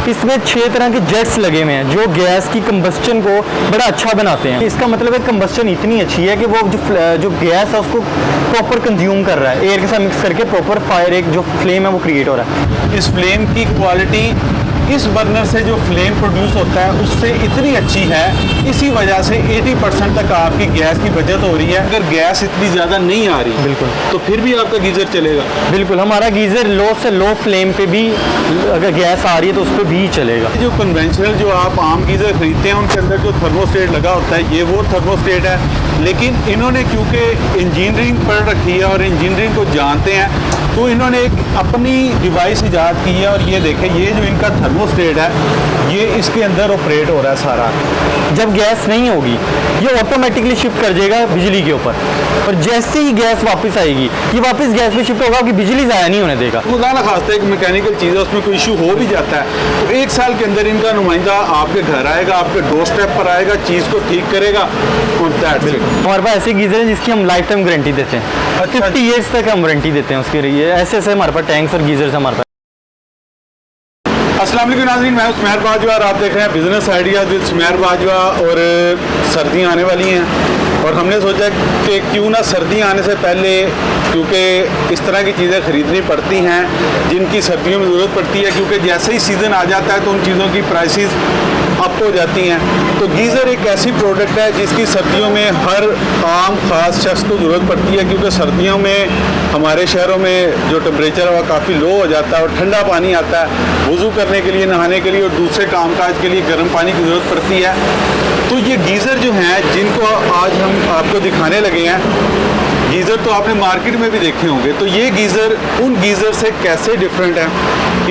इसमें 6 तरह के जेट्स लगे हुए हैं जो गैस की कंबस्चन को बड़ा अच्छा बनाते हैं। इसका मतलब है कंबस्चन इतनी अच्छी है कि वो जो गैस है उसको प्रॉपर कंज्यूम कर रहा है, एयर के साथ मिक्स करके प्रॉपर फायर एक जो फ्लेम है वो क्रिएट हो रहा है। इस फ्लेम की क्वालिटी इस बर्नर से जो फ्लेम प्रोड्यूस होता है उससे इतनी अच्छी है, इसी वजह से 80% तक आपकी गैस की बचत हो रही है। अगर गैस इतनी ज़्यादा नहीं आ रही बिल्कुल तो फिर भी आपका गीज़र चलेगा। बिल्कुल, हमारा गीज़र लो से लो फ्लेम पे भी अगर गैस आ रही है तो उस पर भी चलेगा। जो कन्वेंशनल जो आप आम गीज़र खरीदते हैं उनके अंदर जो थर्मोस्टेट लगा होता है ये वो थर्मोस्टेट है, लेकिन इन्होंने क्योंकि इंजीनियरिंग पढ़ रखी है और इंजीनियरिंग को जानते हैं तो इन्होंने एक अपनी डिवाइस ईजाद की है। और ये देखें, ये जो इनका थर्मोस्टेट है ये इसके अंदर ऑपरेट हो रहा है सारा। जब गैस नहीं होगी ये ऑटोमेटिकली शिफ्ट कर जाएगा बिजली के ऊपर, और जैसे ही गैस वापस आएगी ये वापस गैस पे शिफ्ट होगा कि बिजली ज़ाया नहीं होने देगा। खुदा ना खास्ता एक मैकेनिकल चीज़ है, उसमें कोई इशू हो भी जाता है तो 1 साल के अंदर इनका नुमाइंदा आपके घर आएगा, आपके डोर स्टेप पर आएगा, चीज़ को ठीक करेगा। हमारे पास ऐसे गीज़र हैं जिसकी हम लाइफ टाइम गारंटी देते हैं, 50 ईयर्स तक हम वारंटी देते हैं उसके लिए। ऐसे ऐसे हमारे पास टैंक्स और गीज़र्स हमारे पास। अस्सलाम वालेकुम नाज़रीन, मैं सुमेर बाजवा और आप देख रहे हैं business idea with Sumer Bajwa. और सर्दियां आने वाली हैं और हमने सोचा कि क्यों ना सर्दियां आने से पहले, क्योंकि इस तरह की चीज़ें ख़रीदनी पड़ती हैं जिनकी सर्दियों में ज़रूरत पड़ती है, क्योंकि जैसे ही सीज़न आ जाता है तो उन चीज़ों की प्राइसेस अप हो जाती हैं। तो गीज़र एक ऐसी प्रोडक्ट है जिसकी सर्दियों में हर आम ख़ास शख्स को ज़रूरत पड़ती है, क्योंकि सर्दियों में हमारे शहरों में जो टेम्परेचर है वह काफ़ी लो हो जाता है और ठंडा पानी आता है वज़ू करने के लिए, नहाने के लिए और दूसरे कामकाज के लिए गर्म पानी की ज़रूरत पड़ती है। तो ये गीज़र जो हैं जिनको आज हम आपको दिखाने लगे हैं, गीज़र तो आपने मार्केट में भी देखे होंगे, तो ये गीज़र उन गीज़र से कैसे डिफरेंट है,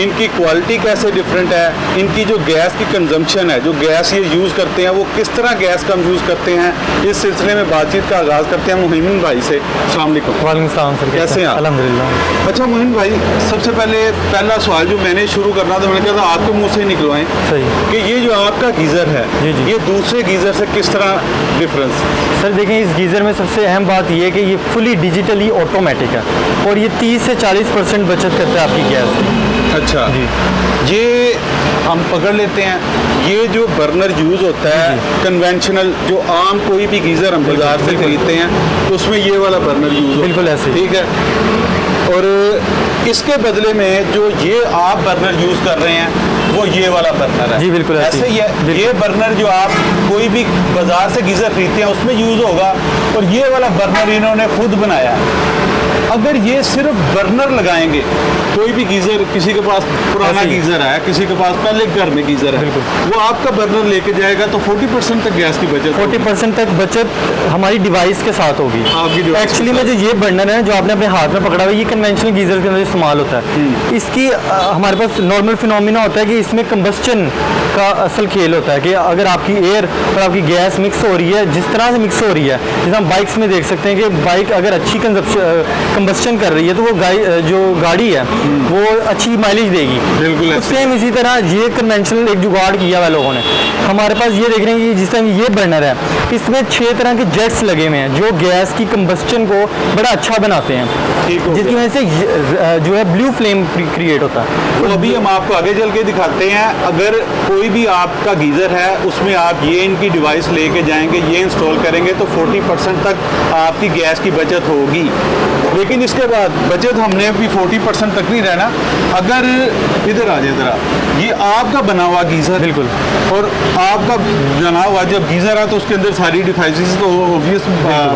इनकी क्वालिटी कैसे डिफरेंट है, इनकी जो गैस की कंजम्पशन है, जो गैस ये यूज़ करते हैं वो किस तरह गैस कम यूज़ करते हैं, इस सिलसिले में बातचीत का आगाज़ करते हैं मुहिम भाई से। अस्सलाम वालेकुम। वालेकुम सलाम सर, कैसे हैं आप? अल्हम्दुलिल्लाह। अच्छा मुहिम भाई, सबसे पहला सवाल जो मैंने शुरू करना था, मैंने कहा था आपके मुँह से निकलवाएं सही कि ये जो आपका गीज़र है जी जी। ये दूसरे गीज़र से किस तरह डिफरेंस? सर देखें, इस गीज़र में सबसे अहम बात ये है कि ये फुली डिजिटली ऑटोमेटिक है और ये 30 से 40% बचत करता है आपकी गैस की। अच्छा जी। ये हम पकड़ लेते हैं, ये जो बर्नर यूज़ होता है कन्वेंशनल, जो आम कोई भी गीज़र हम बाजार से खरीदते हैं तो उसमें ये वाला बर्नर यूज़ होता है, बिल्कुल ऐसे, ठीक है। और इसके बदले में जो ये आप बर्नर यूज़ कर रहे हैं वो ये वाला बर्नर है। जी बिल्कुल ऐसे ये बर्नर जो आप कोई भी बाजार से गीज़र खरीदते हैं उसमें यूज़ होगा, और ये वाला बर्नर इन्होंने खुद बनाया। अगर ये सिर्फ बर्नर लगाएंगे, कोई भी गीज़र, किसी के पास पुराना गीज़र है, किसी के पास पहले घर में गीज़र है, वो आपका बर्नर लेके जाएगा तो 40% तक गैस की बचत, 40% तक बचत हमारी डिवाइस के साथ होगी। एक्चुअली में जो ये बर्नर है जो आपने अपने हाथ में पकड़ा हुआ है, ये कन्वेंशनल गीज़र के अंदर इस्तेमाल होता है। इसकी हमारे पास नॉर्मल फिनोमिना होता है कि इसमें कंबस्चन का असल खेल होता है कि अगर आपकी एयर और आपकी गैस मिक्स हो रही है, जिस तरह से मिक्स हो रही है, जैसे हम बाइक्स में देख सकते हैं कि बाइक अगर अच्छी कंबस्चन कर रही है तो वो जो गाड़ी है वो अच्छी माइलेज देगी। बिल्कुल सेम इसी तरह ये कन्वेंशनल एक जुगाड़ किया हुआ लोगों ने। हमारे पास ये देख रहे हैं कि जिस टाइम ये बर्नर है इसमें 6 तरह के जेट्स लगे हुए हैं जो गैस की कंबस्चन को बड़ा अच्छा बनाते हैं, जिसकी वजह से जो है ब्लू फ्लेम क्रिएट होता है। तो अभी हम आपको आगे चल के दिखाते हैं। अगर कोई भी आपका गीज़र है उसमें आप ये इनकी डिवाइस लेके जाएंगे, ये इंस्टॉल करेंगे तो 40% तक आपकी गैस की बचत होगी। लेकिन इसके बाद बचत हमने भी 40% तक नहीं रहना। अगर इधर आ जाए ज़रा, ये आपका बना हुआ गीज़र, बिल्कुल, और आपका बना हुआ जब गीज़र है तो उसके अंदर सारी डिवाइसेस तो ऑब्वियस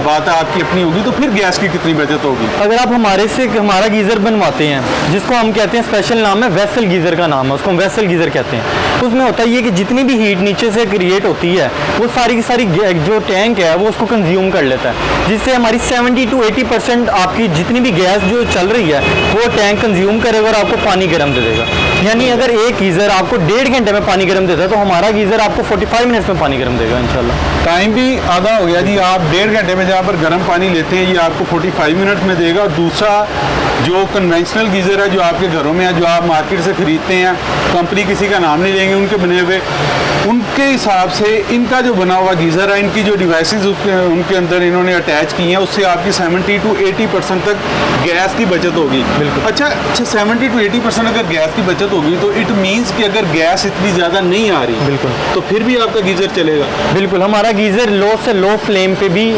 बात है आपकी अपनी होगी, तो फिर गैस की कितनी बचत होगी? अगर आप हमारे से हमारा गीज़र बनवाते हैं, जिसको हम कहते हैं स्पेशल नाम है वेसल गीज़र का नाम है, उसको हम वेसल गीज़र कहते हैं। उसमें होता है ये कि जितनी भी हीट नीचे से क्रिएट होती है वो सारी की सारी जो टैंक है वो उसको कंज्यूम कर लेता है, जिससे हमारी 70 to 80% आपकी जितनी भी गैस जो चल रही है वो टैंक कंज्यूम करेगा और आपको पानी गर्म दे देगा। यानी अगर एक गीज़र आपको 1.5 घंटे में पानी गर्म देता है तो हमारा गीज़र आपको 45 मिनट्स में पानी गर्म देगा इंशाल्लाह। टाइम भी आधा हो गया जी। आप 1.5 घंटे में जहाँ पर गर्म पानी लेते हैं ये आपको 45 मिनट में देगा। और दूसरा जो कन्वेंशनल गीज़र है जो आपके घरों में है, जो आप मार्केट से ख़रीदते हैं, कंपनी किसी का नाम नहीं लेंगे, उनके बने हुए, उनके हिसाब से इनका जो बना हुआ गीज़र है, इनकी जो डिवाइसेस उनके अंदर इन्होंने अटैच की हैं, उससे आपकी 70 to 80% तक गैस की बचत होगी। बिल्कुल। अच्छा 70 to 80% अगर गैस की बचत होगी तो इट मीन्स कि अगर गैस इतनी ज़्यादा नहीं आ रही बिल्कुल, तो फिर भी आपका गीज़र चलेगा। बिल्कुल हमारा गीज़र लो से लो फ्लेम पे भी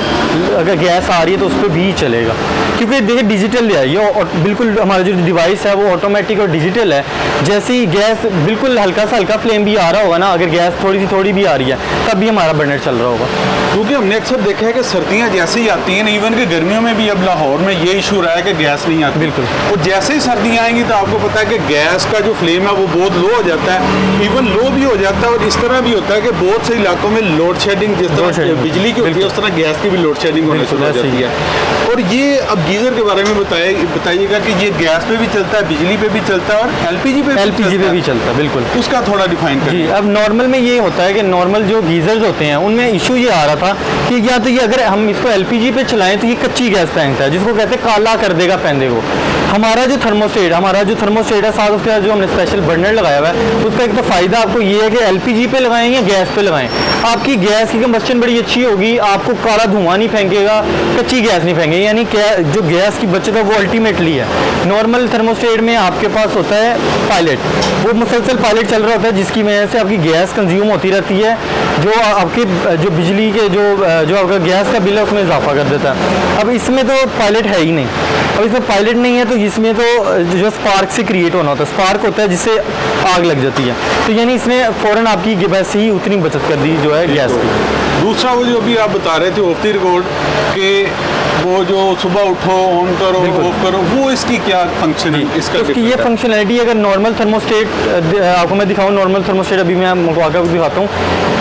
अगर गैस आ रही है तो उस पर भी चलेगा, क्योंकि देखिए डिजिटल है ये, और बिल्कुल हमारा जो डिवाइस है वो ऑटोमेटिक और डिजिटल है। जैसे ही गैस बिल्कुल हल्का सा हल्का फ्लेम भी आ रहा होगा ना, अगर गैस थोड़ी भी आ रही है तब भी हमारा बर्नर चल रहा होगा। क्योंकि हमने अक्सर देखा है कि सर्दियाँ जैसे ही आती हैं, इवन कि गर्मियों में भी अब लाहौर में ये इशू रहा है कि गैस नहीं आती। बिल्कुल। और जैसे ही सर्दियाँ आएंगी तो आपको पता है कि गैस का जो फ्लेम है वो बहुत लो हो जाता है, इवन लो भी हो जाता है। और इस तरह भी होता है कि बहुत से इलाकों में लोड शेडिंग, जिस तरह बिजली की होती है उस तरह गैस की भी लोड शेडिंग होने शुरू हो जाती है। और ये अब गीज़र के बारे में बताइएगा कि ये गैस पे भी चलता है, बिजली पे भी चलता है और एलपीजी पे भी चलता है। बिल्कुल, उसका थोड़ा डिफाइन करिए। जी, अब नॉर्मल में ये होता है कि नॉर्मल जो गीज़र्स होते हैं उनमें इशू ये आ रहा था कि या तो ये अगर हम इसको एलपीजी पे चलाएं तो ये कच्ची गैस फेंकता है, जिसको कहते हैं काला कर देगा पैंदे को। हमारा जो थर्मोस्टेट है साथ उसके साथ जो हमने स्पेशल बर्नर लगाया हुआ है, उसका एक तो फ़ायदा आपको ये है कि एलपीजी पे लगाएं या गैस पे लगाएं, आपकी गैस की कंबस्शन बड़ी अच्छी होगी, आपको काला धुआं नहीं फेंकेगा, कच्ची गैस नहीं फेंकेगी। यानी जो गैस की बचत है वो अल्टीमेटली है। नॉर्मल थर्मोस्टेट में आपके पास होता है पायलट, वो मुसलसल पायलट चल रहा होता है, जिसकी वजह से आपकी गैस कंज्यूम होती रहती है, जो आपकी जो बिजली के जो आपका गैस का बिल है उसमें इजाफा कर देता है। अब इसमें तो पायलट है ही नहीं, अब इसमें पायलट नहीं है तो इसमें तो जो स्पार्क से क्रिएट होना होता है, स्पार्क होता है जिससे आग लग जाती है, तो यानी इसमें फ़ौरन आपकी वैसे ही उतनी बचत कर दी जो है गैस की। दूसरा वो जो अभी आप बता रहे थे ऑफ द रिकॉर्ड कि वो जो सुबह उठो ऑन करो ऑफ करो, वो इसकी क्या फंक्शन है? इसका उसकी ये फंक्शनैलिटी, अगर नॉर्मल थर्मोस्टेट आपको मैं दिखाऊँ, नॉर्मल थर्मोस्टेट अभी मैं मंगवा कर दिखाता हूँ,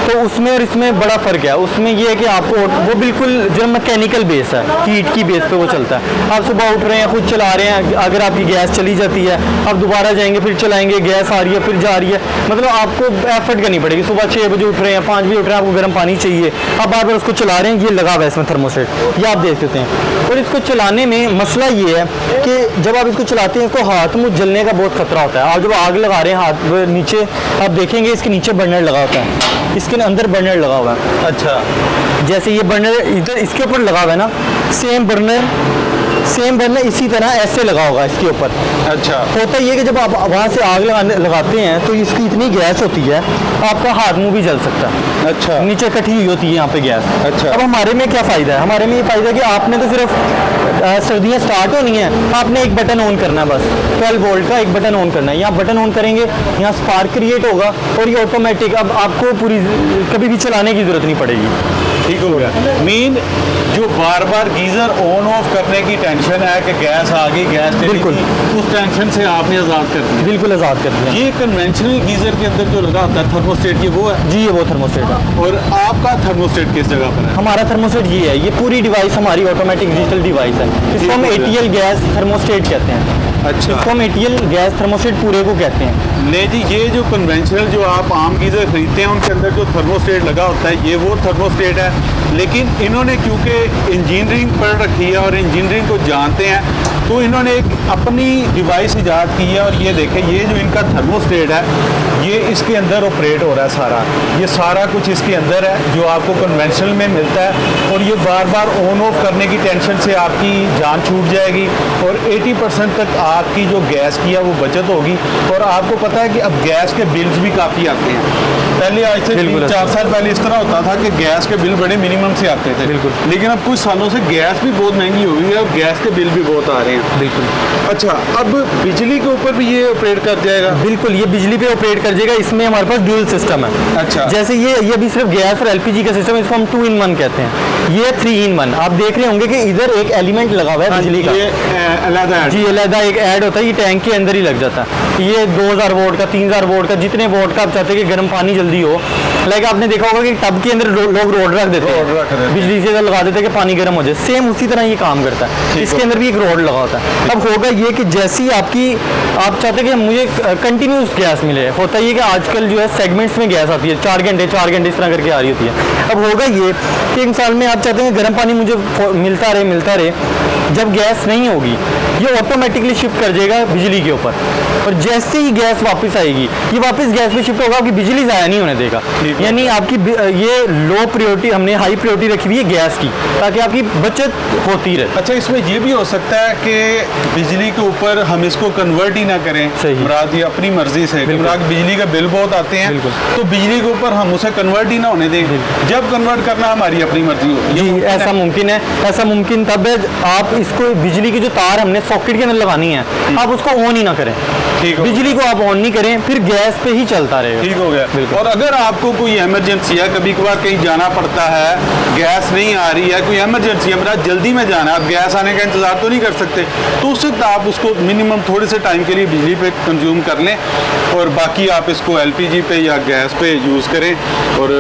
तो उसमें और इसमें बड़ा फ़र्क है। उसमें ये है कि आपको वो बिल्कुल जो मैकेनिकल बेस है, हीट की बेस पे वो चलता है। आप सुबह उठ रहे हैं, खुद चला रहे हैं, अगर आपकी गैस चली जाती है आप दोबारा जाएंगे फिर चलाएंगे, गैस आ रही है फिर जा रही है, मतलब आपको एफर्ट करनी पड़ेगी। सुबह 6 बजे उठ रहे हैं, 5 बजे उठ रहे हैं, आपको गर्म पानी चाहिए, आप बार बार उसको चला रहे हैं, ये लगा हुआ है इसमें थर्मोस्टेट, ये आप देख सकते हैं। और इसको चलाने में मसला ये है कि जब आप इसको चलाते हैं इसको हाथ मुँह जलने का बहुत खतरा होता है। आप जब आग लगा रहे हैं हाथ नीचे, आप देखेंगे इसके नीचे बर्नर लगा होता है, इसके अंदर बर्नर लगा हुआ है। अच्छा, जैसे ये बर्नर इधर इसके ऊपर लगा हुआ है ना, सेम बर्नर इसी तरह ऐसे लगा होगा इसके ऊपर। अच्छा, होता ये कि जब आप वहाँ से आग लगाते हैं तो इसकी इतनी गैस होती है आपका हाथ मुंह भी जल सकता है। अच्छा, नीचे इकट्ठी हुई होती है यहाँ पे गैस। अच्छा। अब हमारे में क्या फ़ायदा है? हमारे में ये फ़ायदा है कि आपने तो सिर्फ सर्दियाँ स्टार्ट होनी है, आपने एक बटन ऑन करना है, बस 12 वोल्ट का एक बटन ऑन करना है। यहाँ बटन ऑन करेंगे, यहाँ स्पार्क क्रिएट होगा और ये ऑटोमेटिक, अब आपको पूरी कभी भी चलाने की ज़रूरत नहीं पड़ेगी। ठीक हो गया। मीन जो बार बार गीज़र ऑन ऑफ करने की टेंशन है कि गैस आ गई, गैस बिल्कुल, उस टेंशन से आपने आज़ाद कर दिया। बिल्कुल आज़ाद कर दिया। ये कन्वेंशनल गीज़र के अंदर जो लगा होता है थर्मोस्टेट, ये वो है? जी, ये वो थर्मोस्टेट है। और आपका थर्मोस्टेट किस जगह पर है? हमारा थर्मोस्टेट ये है, ये पूरी डिवाइस हमारी ऑटोमेटिक डिजिटल डिवाइस है, इसको हम ATL गैस थर्मोस्टेट कहते हैं। अच्छा, इसको हम ATL गैस थर्मोस्टेट पूरे को कहते हैं। ले जी, ये जो कन्वेंशनल जो आप आम गीज़र खरीदते हैं उनके अंदर जो थर्मोस्टेट लगा होता है ये वो थर्मोस्टेट है, लेकिन इन्होंने क्योंकि इंजीनियरिंग पढ़ रखी है और इंजीनियरिंग को जानते हैं तो इन्होंने एक अपनी डिवाइस ईजाद की है। और ये देखें, ये जो इनका थर्मोस्टेट है ये इसके अंदर ऑपरेट हो रहा है सारा, ये सारा कुछ इसके अंदर है जो आपको कन्वेंशनल में मिलता है। और ये बार बार ऑन ऑफ करने की टेंशन से आपकी जान छूट जाएगी और 80% तक आपकी जो गैस की है वो बचत होगी। और आपको पता है कि अब गैस के बिल्स भी काफ़ी आते हैं। पहले आज से 3-4 साल पहले इस तरह होता था कि गैस के बिल बड़े मिनिमम से आते थे, बिल्कुल, लेकिन अब कुछ सालों से गैस भी बहुत महंगी हो गई है और गैस के बिल भी बहुत आ रहे हैं। बिल्कुल। अच्छा, अब बिजली के ऊपर भी ये ऑपरेट कर जाएगा? बिल्कुल, ये बिजली पे ऑपरेट कर जाएगा। इसमें हमारे पास ड्यूल सिस्टम है। अच्छा, जैसे ये अभी सिर्फ गैस और LPG का सिस्टम है, इसको हम 2 in 1 कहते हैं, ये 3 in 1। आप देख रहे होंगे कि इधर एक एलिमेंट लगा हुआ है बिजली का, ये अलग जी अलग एक ऐड होता है, ये टैंक के अंदर ही लग जाता है। ये 2000 वोल्ट का, 3000 वोल्ट का, जितने वोल्ट का आप चाहते हैं कि गर्म पानी जल्दी हो लाइक आपने देखा होगा कि टब के अंदर लोग रोड रख देते रोड रख देते हैं, हैं। बिजली से लगा देते हैं कि पानी गर्म हो जाए, सेम उसी तरह ये काम करता है। ठीक इसके हो। अंदर भी एक रोड लगा होता है। अब होगा ये कि जैसी आपकी आप चाहते हैं कि मुझे कंटिन्यूस गैस मिले, होता ये कि आजकल जो है सेगमेंट्स में गैस आती है, 4 घंटे इस तरह करके आ रही होती है। अब होगा ये कि एक साल में आप चाहते हैं गर्म पानी मुझे मिलता रहे, जब गैस नहीं होगी ये ऑटोमेटिकली शिफ्ट कर जाएगा बिजली के ऊपर, और जैसे ही गैस वापस आएगी ये वापस गैस में शिफ्ट होगा, आपकी बिजली ज़ाया नहीं होने देगा। ठीक है। यानी आपकी ये लो प्रायोरिटी, हमने हाई प्रायोरिटी रखी हुई है गैस की, ताकि आपकी बचत होती रहे। अच्छा, इसमें ये भी हो सकता है कि बिजली के ऊपर हम इसको कन्वर्ट ही ना करें, सही। मुराद ये अपनी मर्जी से, बिल्कुल। मुराद बिजली का बिल बहुत आते हैं, बिल्कुल। तो बिजली के ऊपर हम उसे कन्वर्ट ही ना होने दें। जब कन्वर्ट करना हमारी अपनी मर्जी होगी। जी ऐसा मुमकिन है, ऐसा मुमकिन तब है आप इसको बिजली की जो तार हमने सॉकेट के अंदर लगानी है, आप उसको ऑन ही ना करें, ठीक हो बिजली को आप ऑन नहीं करें, फिर गैस पे ही चलता रहेगा। ठीक हो गया। बिल्कुल। और अगर आपको कोई इमरजेंसी है, कभी कभार कहीं जाना पड़ता है, गैस नहीं आ रही है, कोई इमरजेंसी है, मेरा जल्दी में जाना है, आप गैस आने का इंतज़ार तो नहीं कर सकते, तो उस वक्त आप उसको मिनिमम थोड़े से टाइम के लिए बिजली पे कंज्यूम कर लें, और बाकी आप इसको एलपीजी पे या गैस पे यूज़ करें। और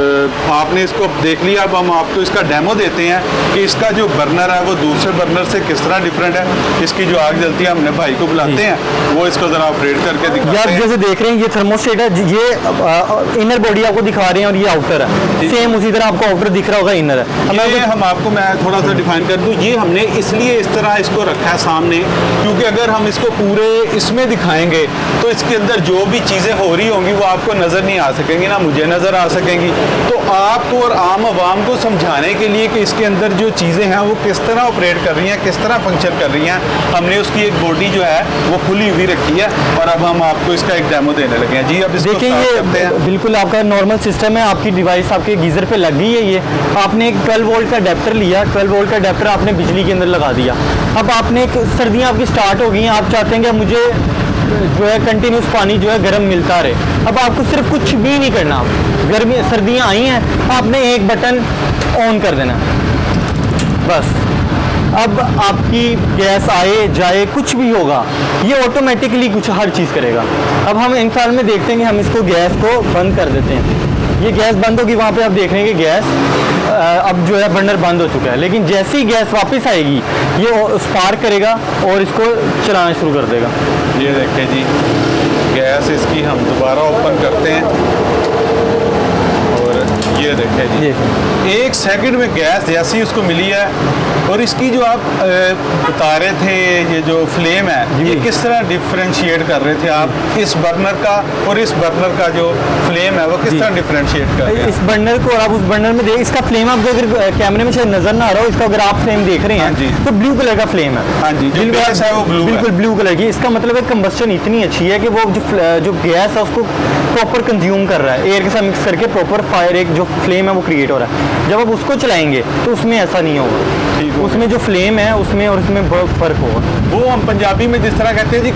आपने इसको देख लिया, अब हम आपको इसका डेमो देते हैं कि इसका जो बर्नर है वो दूसरे बर्नर से किस तरह डिफरेंट है। इसकी जो आग जलती है, हमने भाई को बुलाते हैं, वो इसको ज़रा ऑपरेट करके ये दिखाते आप हैं। जैसे देख रहे हैं ये थर्मोस्टेट है, ये इनर बॉडी आपको दिखा रहे हैं और ये आउटर है, सेम उसी तरह आपको आउटर दिख रहा होगा इनर है। ये हम आपको, मैं थोड़ा सा डिफाइन कर दूं, ये हमने इसलिए इस तरह इसको रखा है सामने, क्योंकि अगर हम इसको पूरे इसमें दिखाएंगे तो इसके अंदर जो भी चीज़ें हो रही होंगी वो आपको नज़र नहीं आ सकेंगी, ना मुझे नज़र आ सकेंगी। तो आपको और आम आवाम को समझाने के लिए कि इसके अंदर जो चीज़ें हैं वो किस तरह ऑपरेट कर रही हैं, किस तरह फंक्शन कर रही हैं, हमने उसकी एक बॉडी जो है वो खुली हुई रखी है, और अब हम आपको इसका एक डेमो देने लगे हैं। जी, अब इसको देखिए start करते ये हैं। बिल्कुल आपका नॉर्मल सिस्टम है, आपकी डिवाइस आपके गीज़र पे लग गई है। ये आपने एक 12 वोल्ट का अडेप्टर लिया, 12 वोल्ट का अडेप्टर आपने बिजली के अंदर लगा दिया। अब आपने सर्दियाँ आपकी स्टार्ट हो गई हैं, आप चाहते हैं कि मुझे जो है कंटिन्यूस पानी जो है गर्म मिलता रहे। अब आपको सिर्फ कुछ भी नहीं करना, गर्मी सर्दियाँ आई हैं, आपने एक बटन ऑन कर देना बस। अब आपकी गैस आए जाए कुछ भी होगा, ये ऑटोमेटिकली कुछ हर चीज़ करेगा। अब हम इंसान में देखते हैं कि हम इसको गैस को बंद कर देते हैं, ये गैस बंद होगी, वहाँ पे आप देख रहे हैं कि गैस अब जो है बर्नर बंद हो चुका है, लेकिन जैसे ही गैस वापस आएगी ये स्पार्क करेगा और इसको चलाना शुरू कर देगा। ये देखें जी, गैस इसकी हम दोबारा ओपन करते हैं, और ये देखें जी, 1 सेकंड में गैस जैसी उसको मिली है। और इसकी जो आप बता रहे थे, ये जो फ्लेम है, ये किस तरह डिफरेंशिएट कर रहे थे आप इस बर्नर का और इस बर्नर का जो फ्लेम है वो किस तरह डिफरेंशिएट कर रहे हैं? इस बर्नर को और आप उस बर्नर में देख, इसका फ्लेम आपको अगर कैमरे में शायद नजर ना आ रहा हो, इसका अगर आप फ्लेम देख रहे हाँ जी। हैं तो ब्लू कलर का फ्लेम है। हाँ जी, जो बिल्कुल बेस है वो ब्लू है। बिल्कुल ब्लू कलर की। इसका मतलब है कंबस्शन इतनी अच्छी है कि वो जो गैस है उसको प्रॉपर कंज्यूम कर रहा है, एयर के साथ मिक्स करके प्रॉपर फायर, एक जो फ्लेम है वो क्रिएट हो रहा है। जब आप उसको चलाएंगे तो उसमें ऐसा नहीं होगा, ठीक हो। उसमें जो फ्लेम है उसमें और उसमें बहुत फर्क होगा। वो हम पंजाबी में जिस तरह कहते हैं जी,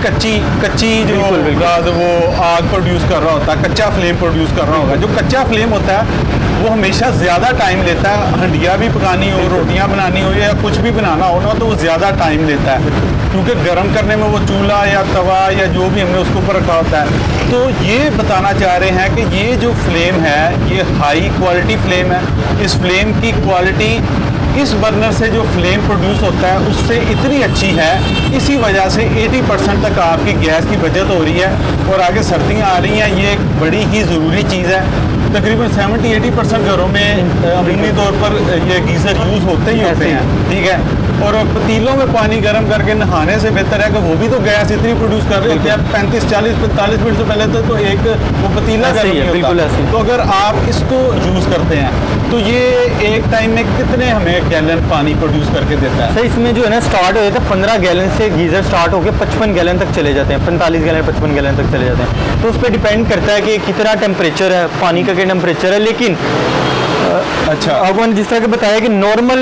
कच्ची जो बिल्कुल, बिल्कुल। गाज वो आग प्रोड्यूस कर रहा होता है, कच्चा फ्लेम प्रोड्यूस कर रहा होगा। जो कच्चा फ्लेम होता है वो हमेशा ज़्यादा टाइम लेता है, हंडिया भी पकानी हो, रोटियां बनानी हो या कुछ भी बनाना हो ना, तो वो ज़्यादा टाइम लेता है, क्योंकि गर्म करने में वो चूल्हा या तवा या जो भी हमने उसके ऊपर रखा होता है। तो ये बताना चाह रहे हैं कि ये जो फ्लेम है ये हाई क्वालिटी फ्लेम है। इस फ्लेम की क्वालिटी इस बर्नर से जो फ्लेम प्रोड्यूस होता है उससे इतनी अच्छी है, इसी वजह से 80% तक आपकी गैस की बचत हो रही है। और आगे सर्दियाँ आ रही हैं, ये एक बड़ी ही ज़रूरी चीज़ है। तकरीबन 70-80% घरों में अमूमी तौर पर ये गीज़र यूज़ होते ही होते हैं, ठीक है। और पतीलों में पानी गर्म करके नहाने से बेहतर है कि वो भी तो गैस इतनी प्रोड्यूस कर रहे होते हैं, 35, 40, 45 मिनट से पहले तो एक वो पतीला ऐसे गर्म ही है, नहीं बिल्कुल होता। ऐसे ही। तो अगर आप इसको यूज़ करते हैं तो ये एक टाइम में कितने हमें गैलन पानी प्रोड्यूस करके देता है? सर इसमें जो है ना स्टार्ट हो जाता है 15 गैलन से, गीज़र स्टार्ट होकर 55 गैलन तक चले जाते हैं, 45 गैलन 55 गैलन तक चले जाते हैं। तो उस पर डिपेंड करता है कि कितना टेम्परेचर है, पानी का क्या टेम्परेचर है। लेकिन अच्छा, अब मैंने जिस तरह के बताया कि नॉर्मल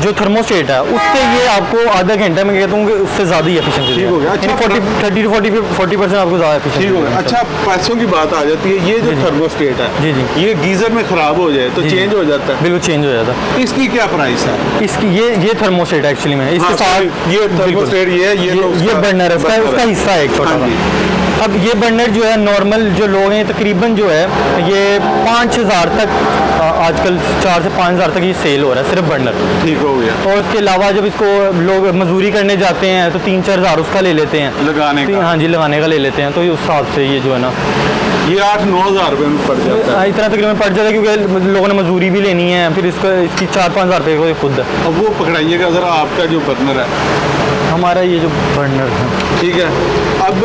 जो थर्मोस्टेट है उससे ये आपको आधा घंटा में कहता हूँ कि उससे ज़्यादा ही एफिशिएंसी ठीक हो गया। अच्छा, 30 to 40% आपको ज़्यादा ठीक एफिशिएंसी हो गया। अच्छा, पैसों की बात आ जाती है, ये जो जी, जी। थर्मोस्टेट है, जी, जी। ये गीज़र में ख़राब हो जाए तो जी, चेंज जी। हो जाता है, बिल्कुल चेंज हो जाता है। इसकी क्या प्राइस है? इसकी ये थर्मोस्टेट एक्चुअली में इसके हाँ, साथ sorry, ये थर्मोस्टेट ये ये बर्नर है, उसका हिस्सा है एक छोटा हाँ सा। जी। अब ये बर्नर जो है नॉर्मल जो लोग हैं तकरीबन जो है ये 5,000 तक आजकल 4 से 5,000 तक ये सेल हो रहा है सिर्फ बर्नर। ठीक हो गया। और उसके अलावा जब इसको लोग मजदूरी करने जाते हैं तो 3-4 हज़ार उसका ले लेते हैं लगाने का। हाँ जी, लगाने का ले लेते हैं। तो ये उस हिसाब से ये जो है ना ये 8-9 हज़ार रुपये में पड़ जाता है। इतना तकरीबन पड़ जाता है क्योंकि लोगों ने मजदूरी भी लेनी है, फिर इसकी 4-5 हज़ार रुपये को खुद। अब वो पकड़ाइएगा ज़रा आपका जो बर्नर है। हमारा ये जो बर्नर है ठीक है। अब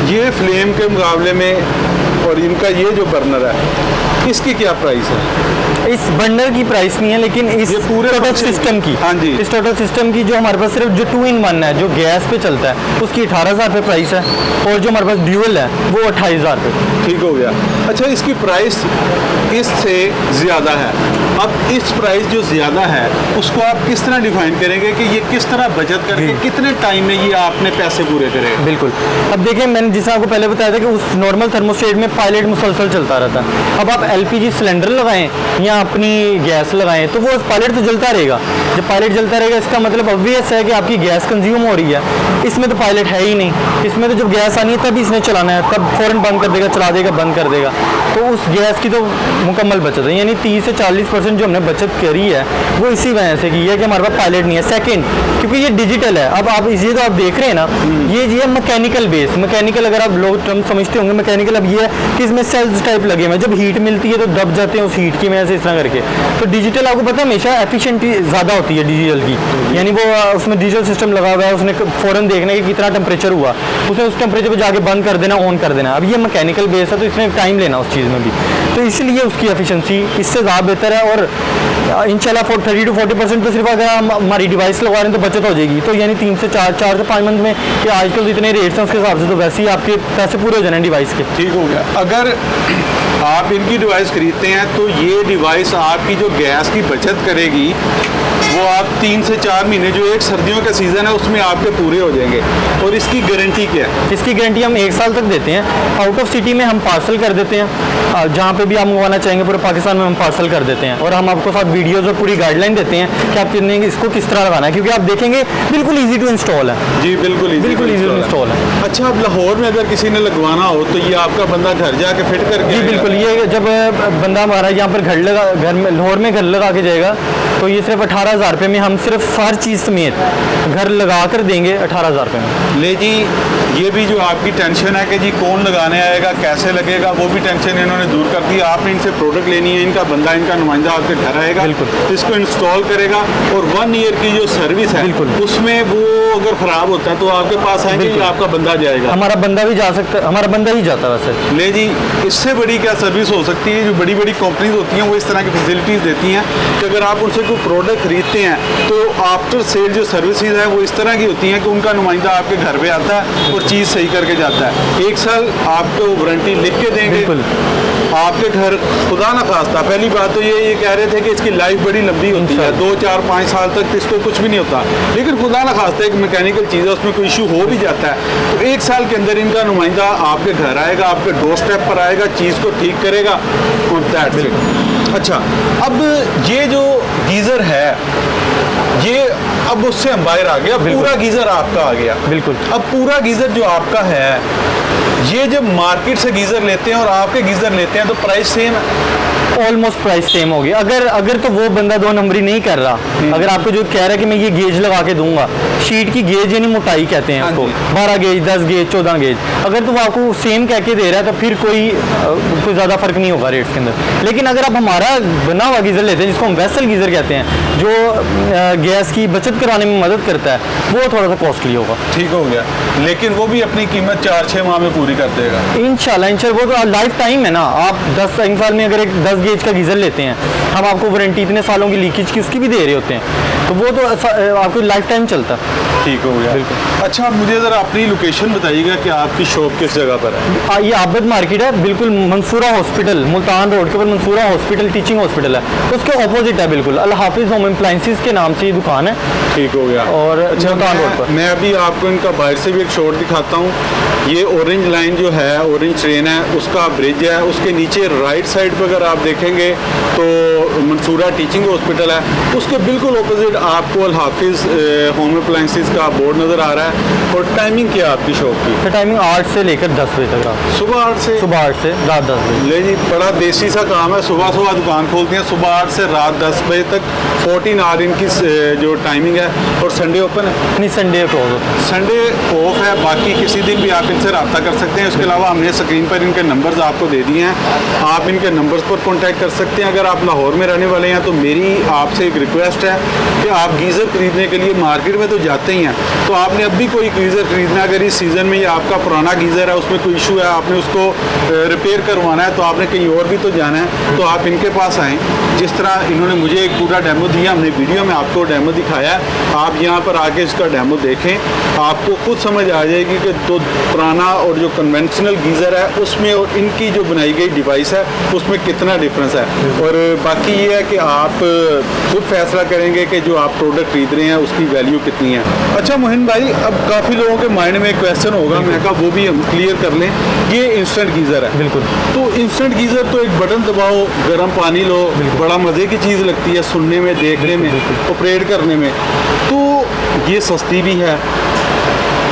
ये फ्लेम के मुकाबले में और इनका ये जो बर्नर है इसकी क्या प्राइस है? इस बर्नर की प्राइस नहीं है, लेकिन इस ये पूरे टोटल फंक्शन सिस्टम की, हाँ जी, इस टोटल सिस्टम की जो हमारे पास सिर्फ जो 2-in-1 है जो गैस पे चलता है उसकी 18,000 रुपये प्राइस है, और जो हमारे पास ड्यूअल है वो 28,000 रुपये। ठीक हो गया। अच्छा, इसकी प्राइस इससे ज़्यादा है। अब इस प्राइस जो ज़्यादा है उसको आप किस तरह डिफाइन करेंगे कि ये किस तरह बचत करके कितने टाइम में ये आपने पैसे पूरे करे? बिल्कुल। अब देखिए, मैंने जैसे आपको पहले बताया था कि उस नॉर्मल थर्मोस्टेट में पायलट मुसलसल चलता रहता है। अब आप LPG सिलेंडर लगाएं या अपनी गैस लगाएं तो वो पायलट तो जलता रहेगा। जब पायलट जलता रहेगा इसका मतलब ऑब्वियस है कि आपकी गैस कंज्यूम हो रही है। इसमें तो पायलट है ही नहीं। इसमें तो जब गैस आनी है तब इसने चलाना है, तब फ़ौरन बंद कर देगा, चला देगा, बंद कर देगा। तो उस गैस की तो मुकम्मल बचत है, यानी 30 से 40% जो हमने बचत करी है वो इसी वजह से की है कि हमारे पास पायलट नहीं है। सेकंड, क्योंकि ये डिजिटल है। अब आप इसी तो आप देख रहे हैं ना, ये है मैकेनिकल बेस। मैकेनिकल अगर आप लोग टर्म समझते होंगे, मैकेनिकल अब ये है कि इसमें सेल्स टाइप लगे हुए हैं, जब हीट मिलती है तो दब जाते हैं उस हीट की वजह से, इस तरह करके। तो डिजिटल आपको पता है हमेशा एफिशिएंटी ज़्यादा होती है डिजिटल की, यानी वो उसमें डिजिटल सिस्टम लगा हुआ है, उसने फ़ौरन देखना है कि कितना टेम्परेचर हुआ, उसने उस टेम्परेचर पर जाके बंद कर देना, ऑन कर देना। अब ये मैकेनिकल बेस है तो इसमें टाइम लेना उस चीज़ में भी, तो इसलिए उसकी एफिशिएंसी इससे ज़्यादा बेहतर है। और इंशाल्लाह 30 to 40% तो सिर्फ अगर हम हमारी डिवाइस लगवा रहे हैं तो बचत हो जाएगी। तो यानी 3 से 4 से 5 मंथ में, कि आजकल इतने रेट्स हैं उसके हिसाब से तो वैसे ही आपके पैसे पूरे हो जाने डिवाइस के। ठीक हो गया। अगर आप इनकी डिवाइस खरीदते हैं तो ये डिवाइस आपकी जो गैस की बचत करेगी वो आप 3 से 4 महीने, जो एक सर्दियों का सीज़न है उसमें आपके पूरे हो जाएंगे। और इसकी गारंटी क्या है? इसकी गारंटी हम 1 साल तक देते हैं। आउट ऑफ सिटी में हम पार्सल कर देते हैं, जहाँ पे भी आप मंगवाना चाहेंगे पूरे पाकिस्तान में हम पार्सल कर देते हैं। और हम आपको साथ वीडियोज़ और पूरी गाइडलाइन देते हैं कि आप कितने इसको किस तरह लगाना है, क्योंकि आप देखेंगे बिल्कुल ईजी टू इंस्टॉल है। जी बिल्कुल ईजी टू इंस्टॉल है। अच्छा, अब लाहौर में अगर किसी ने लगवाना हो तो ये आपका बंदा घर जाके फिट करके? जी बिल्कुल। ये जब बंदा हमारा यहाँ पर घर में लाहौर में घर लगा के जाएगा तो ये सिर्फ 18,000 रुपये में हम सिर्फ हर चीज़ समेत घर लगा कर देंगे 18,000 रुपये में। ले जी, ये भी जो आपकी टेंशन है कि जी कौन लगाने आएगा, कैसे लगेगा, वो भी टेंशन इन्होंने दूर कर दी। आपने इनसे प्रोडक्ट लेनी है, इनका बंदा, इनका नुमाइंदा आपके घर आएगा, बिल्कुल इसको इंस्टॉल करेगा और 1 ईयर की जो सर्विस है बिल्कुल उसमें वो अगर ख़राब होता है तो आपके पास आएंगे या आपका बंदा जाएगा? हमारा बंदा भी जा सकता है, हमारा बंदा ही जाता है वैसे। ले जी, इससे बड़ी क्या सर्विस हो सकती है? जो बड़ी बड़ी कंपनीज होती हैं वो इस तरह की फैसिलिटीज़ देती हैं कि अगर आप उनसे कोई प्रोडक्ट खरीदते हैं तो आफ्टर सेल जो सर्विसेज हैं वो इस तरह की होती हैं कि उनका नुमाइंदा आपके घर पे आता है और चीज़ सही करके जाता है। 1 साल आपको वारंटी लिख के देंगे। आपके घर खुदा न खास्ता, पहली बात तो ये कह रहे थे कि इसकी लाइफ बड़ी लंबी होती है, 2, 4, 5 साल तक इसको कुछ भी नहीं होता, लेकिन खुदा न खास्ता एक मैकेनिकल चीज़ है, उसमें कोई इशू हो भी जाता है तो 1 साल के अंदर इनका नुमाइंदा आपके घर आएगा, आपके डोर स्टेप पर आएगा, चीज़ को ठीक करेगा और दैट्स इट। अच्छा, अब ये जो गीज़र है ये अब उससे हम बाहर आ गया, पूरा गीज़र आपका आ गया। बिल्कुल। अब पूरा गीज़र जो आपका है, ये जब मार्केट से गीज़र लेते हैं और आपके गीज़र लेते हैं तो प्राइस सेम है? ऑलमोस्ट प्राइस सेम होगी। अगर तो वो बंदा 2 नंबरी नहीं कर रहा, अगर आपको जो कह रहा है कि मैं ये गेज लगा के दूंगा, शीट की गेज यानी मोटाई कहते हैं उसको, 12 गेज, 10 गेज, 14 गेज, अगर तो वो आपको सेम कह के दे रहा है तो फिर कोई ज़्यादा फर्क नहीं होगा रेट्स के अंदर। लेकिन अगर आप हमारा बना हुआ गीज़र लेते हैं जिसको हम वेसल गीज़र कहते हैं, जो गैस की बचत कराने में मदद करता है, वो थोड़ा सा कॉस्टली होगा। ठीक हो गया, लेकिन वो भी अपनी कीमत 4-6 माह में पूरी कर देगा इंशाल्लाह। वो तो लाइफ टाइम है ना। आप 10 साल में अगर एक 10 गेज का गीज़र लेते हैं, हम आपको वारंटी इतने सालों की लीकेज की उसकी भी दे रहे होते हैं, तो वो तो आपको लाइफ टाइम चलता है। ठीक हो गया, बिल्कुल। अच्छा, मुझे ज़रा अपनी लोकेशन बताइएगा कि आपकी शॉप किस जगह पर है? ये आबद मार्केट है, बिल्कुल मंसूरा हॉस्पिटल, मुल्तान रोड के ऊपर मंसूरा हॉस्पिटल टीचिंग हॉस्पिटल है, तो उसके ऑपोजिट है बिल्कुल। अल हाफिज़ होम अप्लायंसेस के नाम से ये दुकान है। ठीक हो गया। और अच्छा, मुल्तान रोड पर मैं अभी आपको इनका बाहर से भी एक शॉट दिखाता हूँ। ये ऑरेंज लाइन जो है, ऑरेंज ट्रेन है, उसका ब्रिज है, उसके नीचे राइट साइड पर अगर आप देखेंगे तो मंसूरा टीचिंग हॉस्पिटल है, उसके बिल्कुल ऑपोजिट आपको अल हाफिज़ होम अप्लाइंसेस का बोर्ड नज़र आ रहा है। और टाइमिंग क्या है आपकी शॉप की? टाइमिंग 8 से लेकर 10 बजे तक रात। सुबह 8 से रात 10 बजे। ले जी, बड़ा देसी सा काम है। सुबह सुबह दुकान खोलते हैं, सुबह 8 से रात 10 बजे तक 14 आवर इनकी जो टाइमिंग है। और संडे ओपन है? नहीं, संडे क्लोज होता है। संडे ऑफ है, बाकी किसी दिन भी आप इनसे रब्ता कर सकते हैं। उसके अलावा हमने स्क्रीन पर इनके नंबर्स आपको दे दिए हैं, आप इनके नंबर्स पर कॉन्टैक्ट कर सकते हैं। अगर आप लाहौर में रहने वाले हैं तो मेरी आपसे एक रिक्वेस्ट है कि आप गीज़र खरीदने के लिए मार्केट में तो जाते ही हैं, तो आपने अब भी कोई गीज़र खरीदना है, अगर इस सीज़न में ये आपका पुराना गीज़र है उसमें कोई इशू है, आपने उसको रिपेयर करवाना है, तो आपने कहीं और भी तो जाना है, तो आप इनके पास आएँ। जिस तरह इन्होंने मुझे एक पूरा डेमो दिया, हमने वीडियो में आपको डेमो दिखाया है, आप यहाँ पर आके इसका डेमो देखें, आपको खुद समझ आ जाएगी कि तो पुराना और जो कन्वेंशनल गीज़र है उसमें और इनकी जो बनाई गई डिवाइस है उसमें कितना डिफरेंस है। और बाकी ये है कि आप खुद फैसला करेंगे कि जो आप प्रोडक्ट खरीद रहे हैं उसकी वैल्यू कितनी है। अच्छा मोहिन भाई, अब काफ़ी लोगों के माइंड में एक क्वेश्चन होगा, मैं कहा वो भी हम क्लियर कर लें। ये इंस्टेंट गीज़र है, बिल्कुल। तो इंस्टेंट गीज़र तो एक बटन दबाओ, गर्म पानी लो, बड़ा मज़े की चीज़ लगती है सुनने में, देखने में, ऑपरेट करने में, तो ये सस्ती भी है।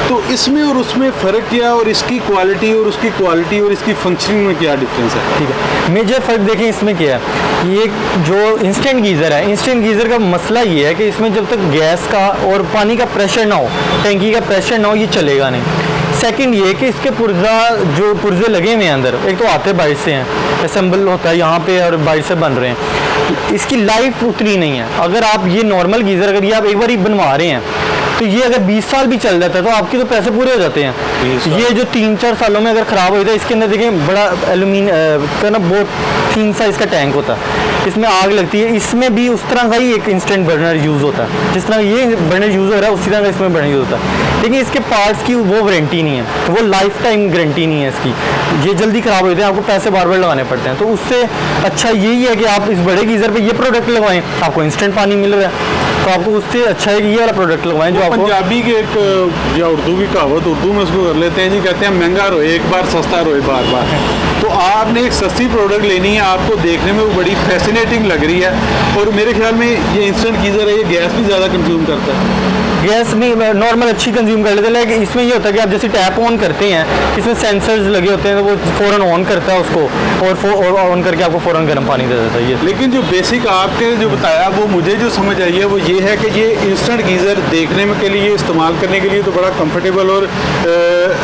तो इसमें और उसमें फ़र्क क्या है, और इसकी क्वालिटी और उसकी क्वालिटी और इसकी फंक्शनिंग में क्या डिफरेंस है? ठीक है, मेजर फ़र्क देखें इसमें क्या है। ये जो इंस्टेंट गीज़र है, इंस्टेंट गीज़र का मसला ये है कि इसमें जब तक गैस का और पानी का प्रेशर ना हो, टैंकी का प्रेशर ना हो, ये चलेगा नहीं। सेकंड ये कि इसके पुर्जे लगे हुए हैं अंदर, एक तो आते बाइट से हैं, असेंबल होता है यहाँ पे और बाइट से बन रहे हैं, इसकी लाइफ उतनी नहीं है। अगर आप ये नॉर्मल गीज़र अगर ये आप एक बार ही बनवा रहे हैं तो ये अगर 20 साल भी चल जाता है तो आपके तो पैसे पूरे हो जाते हैं। ये जो 3-4 सालों में अगर ख़राब हो जाता है, इसके अंदर देखें बड़ा एल्यूमिनियम का ना बहुत थिन सा इसका टैंक होता है, इसमें आग लगती है। इसमें भी उस तरह का ही एक इंस्टेंट बर्नर यूज़ होता है, जिस तरह ये बर्नर यूज़ हो रहा है उसी तरह का इसमें बर्नर यूज़ होता है, लेकिन इसके पार्ट्स की वो वारंटी नहीं है, वो लाइफ टाइम गारंटी नहीं है इसकी। ये जल्दी ख़राब हो जाते हैं, आपको पैसे बार बार लगाने पड़ते हैं। तो उससे अच्छा यही है कि आप इस बड़े गीज़र पर ये प्रोडक्ट लगवाएं, आपको इंस्टेंट पानी मिल रहा है, तो आपको उससे अच्छा है कि ये वाला प्रोडक्ट लगवाएं जो आपको। पंजाबी के एक या उर्दू की कहावत, उर्दू में उसको कर लेते हैं जी, कहते हैं महंगा रोए एक बार, सस्ता रोए बार बार। तो आपने एक सस्ती प्रोडक्ट लेनी है, आपको देखने में वो बड़ी फैसिनेटिंग लग रही है, और मेरे ख्याल में ये इंस्टेंट गीज़र है, ये गैस भी ज़्यादा कंज्यूम करता है। गैस में नॉर्मल अच्छी कंज्यूम कर लेते हैं, लेकिन इसमें ये होता है कि आप जैसे टैप ऑन करते हैं, इसमें सेंसर्स लगे होते हैं, तो वो फ़ौरन ऑन करता है उसको और ऑन करके आपको फ़ौरन गर्म पानी दे देता है ये। लेकिन जो बेसिक आपने जो बताया वो मुझे जो समझ आई है वो ये है कि ये इंस्टेंट गीज़र देखने में के लिए, इस्तेमाल करने के लिए तो बड़ा कंफर्टेबल और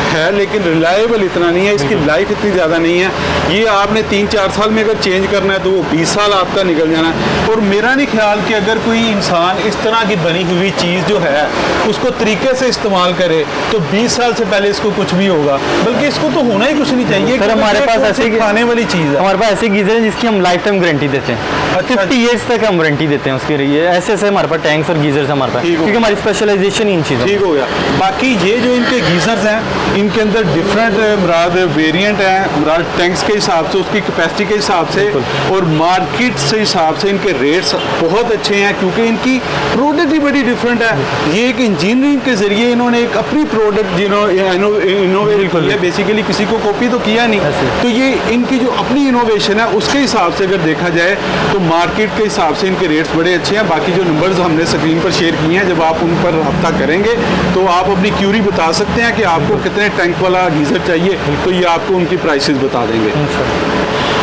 है, लेकिन रिलायबल इतना नहीं है, इसकी लाइफ इतनी ज़्यादा नहीं है। ये आपने 3-4 साल में अगर चेंज करना है तो वो 20 साल आपका निकल जाना है। और मेरा नहीं ख्याल कि अगर कोई इंसान इस तरह की बनी हुई चीज़ जो है उसको तरीके से इस्तेमाल करे तो 20 साल से पहले इसको कुछ भी होगा, बल्कि इसको तो होना ही कुछ नहीं चाहिए। सर हमारे पास ऐसे खाने वाली चीज़ है, हमारे पास ऐसे गीज़र है जिसकी हम लाइफ टाइम गारंटी देते हैं, 50 ईयर्स तक हम वारंटी देते हैं उसके लिए। ऐसे हमारे पास टैंक्स और गीज़र्स हमारे पास, क्योंकि हमारी स्पेशलाइजेशन इन चीज़ों। ठीक हो गया। बाकी ये जो इनके गीज़र्स हैं इनके अंदर डिफरेंट मुराद वेरिएंट हैं, मुराद टैंक्स के हिसाब से, उसकी कैपेसिटी के हिसाब से और मार्केट से हिसाब से इनके रेट्स बहुत अच्छे हैं, क्योंकि इनकी प्रोडक्ट ही बड़ी डिफरेंट है। ये एक इंजीनियरिंग के जरिए इन्होंने एक अपनी प्रोडक्ट इनोवेट की है, बेसिकली किसी को कॉपी तो किया नहीं। तो ये इनकी जो अपनी इनोवेशन है उसके हिसाब से अगर देखा जाए तो मार्केट के हिसाब से इनके रेट्स बड़े अच्छे हैं। बाकी जो नंबर्स हमने स्क्रीन पर शेयर किए हैं, जब आप उन पर रब्ता करेंगे तो आप अपनी क्यूरी बता सकते हैं कि आपको कितने टैंक वाला गीज़र चाहिए, तो ये आपको उनकी प्राइसेस बता देंगे।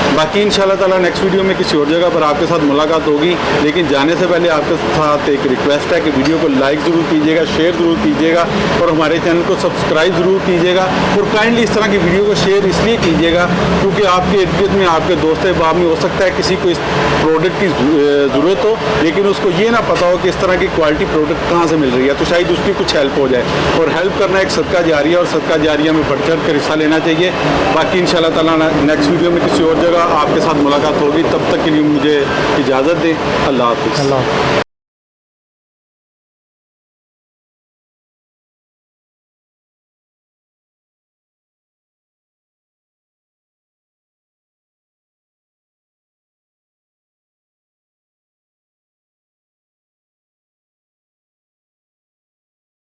बाकी इंशाल्लाह ताला नेक्स्ट वीडियो में किसी और जगह पर आपके साथ मुलाकात होगी, लेकिन जाने से पहले आपके साथ एक रिक्वेस्ट है कि वीडियो को लाइक ज़रूर कीजिएगा, शेयर ज़रूर कीजिएगा और हमारे चैनल को सब्सक्राइब ज़रूर कीजिएगा। और काइंडली इस तरह की वीडियो को शेयर इसलिए कीजिएगा क्योंकि आपके इर्द गिर्द में आपके दोस्त अहबाब में हो सकता है किसी को इस प्रोडक्ट की ज़रूरत हो, लेकिन उसको ये ना पता हो कि इस तरह की क्वालिटी प्रोडक्ट कहाँ से मिल रही है, तो शायद उसकी कुछ हेल्प हो जाए। और हेल्प करना एक सदका जारिया, और सदका जारिया में बढ़ चढ़ कर हिस्सा लेना चाहिए। बाकी इंशाल्लाह ताला नेक्स्ट वीडियो में किसी और जगह आपके साथ मुलाकात होगी, तब तक के लिए मुझे इजाज़त दें। अल्लाह हाफ़िज़।